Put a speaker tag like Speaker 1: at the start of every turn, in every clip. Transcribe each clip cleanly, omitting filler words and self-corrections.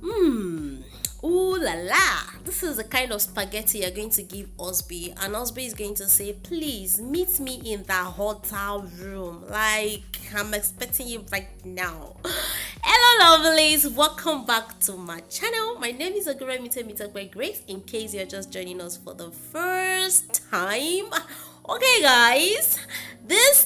Speaker 1: Mmm. Ooh la la. This is the kind of spaghetti you're going to give Osby, and Osby is going to say, please meet me in that hotel room. Like, I'm expecting you right now. Hello, lovelies. Welcome back to my channel. My name is Temi'S by Grace, in case you're just joining us for the first time. Okay, guys.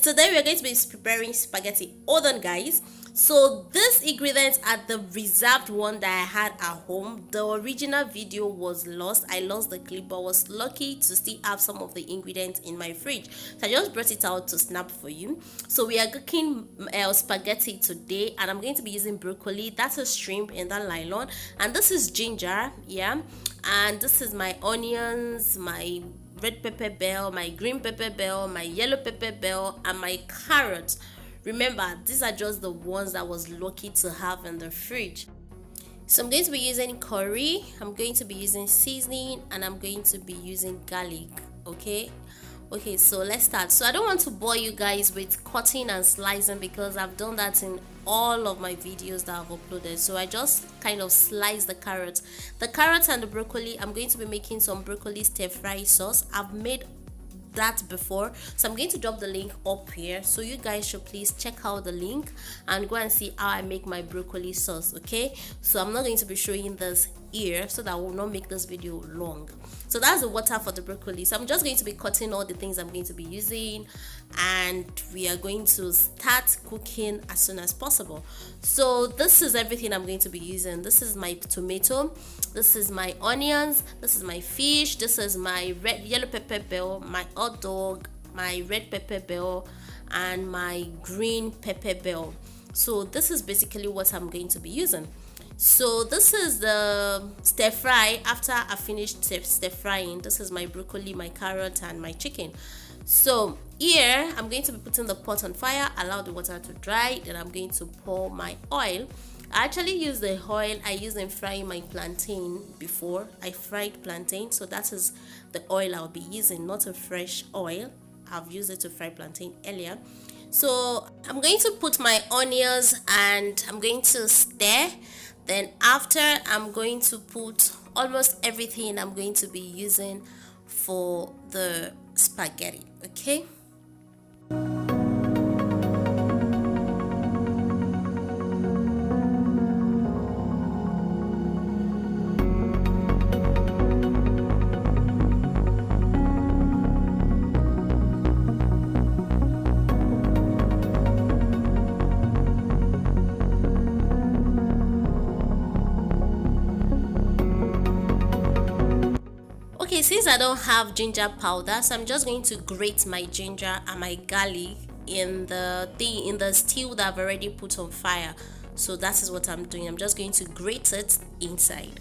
Speaker 1: Today we are going to be preparing spaghetti. Hold on, guys. So these ingredients are the reserved one that I had at home. The original video was lost. I lost the clip, but was lucky to still have some of the ingredients in my fridge. So I just brought it out to snap for you. So we are cooking spaghetti today, and I'm going to be using broccoli. That's a shrimp in that nylon, and this is ginger, yeah. And this is my onions, my red pepper bell, my green pepper bell, my yellow pepper bell, and my carrots. Remember, these are just the ones that was lucky to have in the fridge. So I'm going to be using curry, I'm going to be using seasoning, and I'm going to be using garlic. Okay, so let's start. So I don't want to bore you guys with cutting and slicing, because I've done that in all of my videos that I've uploaded. So I just kind of slice the carrots and the broccoli. I'm going to be making some broccoli stir fry sauce. I've made that before, so I'm going to drop the link up here, so you guys should please check out the link and go and see how I make my broccoli sauce. Okay, so I'm not going to be showing this here, so that I will not make this video long. So that's the water for the broccoli. So I'm just going to be cutting all the things I'm going to be using, and we are going to start cooking as soon as possible. So this is everything I'm going to be using. This is my tomato, this is my onions, this is my fish, this is my yellow pepper bell, my hot dog, my red pepper bell, and my green pepper bell. So this is basically what I'm going to be using. So this is the stir fry. After I finished stir frying, this is my broccoli, my carrot, and my chicken. So here I'm going to be putting the pot on fire, allow the water to dry, then I'm going to pour my oil. I actually use the oil I used in frying my plantain before. I fried plantain, so that is the oil I'll be using, not a fresh oil. I've used it to fry plantain earlier. So I'm going to put my onions and I'm going to stir. Then after, I'm going to put almost everything I'm going to be using for the spaghetti. Okay. Okay, since I don't have ginger powder, so I'm just going to grate my ginger and my garlic in the stew that I've already put on fire. So that is what I'm doing. I'm just going to grate it inside.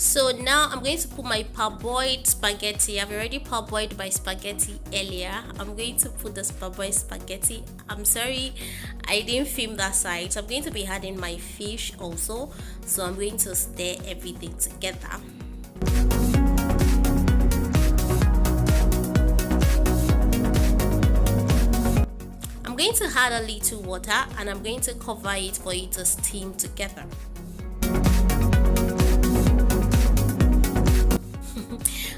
Speaker 1: So now I'm going to put my parboiled spaghetti. I've already parboiled my spaghetti earlier. I'm going to put the parboiled spaghetti. I'm sorry I didn't film that side. So I'm going to be adding my fish also. So I'm going to stir everything together. I'm going to add a little water, and I'm going to cover it for it to steam together.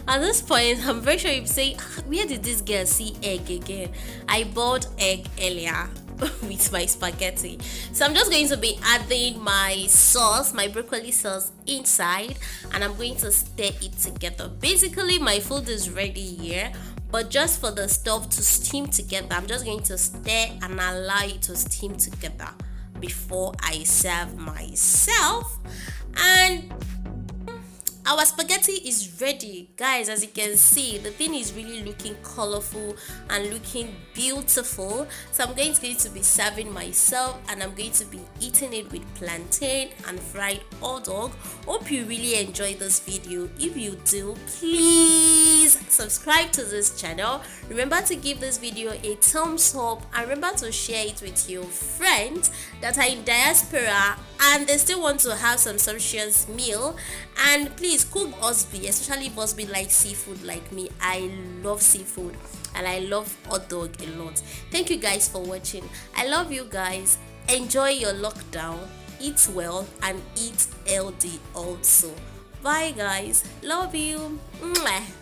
Speaker 1: At this point, I'm very sure you say, where did this girl see egg again? I bought egg earlier with my spaghetti. So I'm just going to be adding my sauce, my broccoli sauce inside, and I'm going to stir it together. Basically, my food is ready here, but just for the stuff to steam together, I'm just going to stir and allow it to steam together before I serve myself. And Our spaghetti is ready, guys. As you can see, the thing is really looking colorful and looking beautiful. So I'm going to be serving myself, and I'm going to be eating it with plantain and fried hot dog. Hope you really enjoyed this video. If you do, please subscribe to this channel. Remember to give this video a thumbs up, and remember to share it with your friends that are in diaspora and they still want to have some sumptuous meal. And please cook Osby, especially if Osby likes seafood like me. I love seafood and I love hot dog a lot. Thank you guys for watching. I love you guys. Enjoy your lockdown. Eat well and eat healthy also. Bye guys. Love you. Mwah.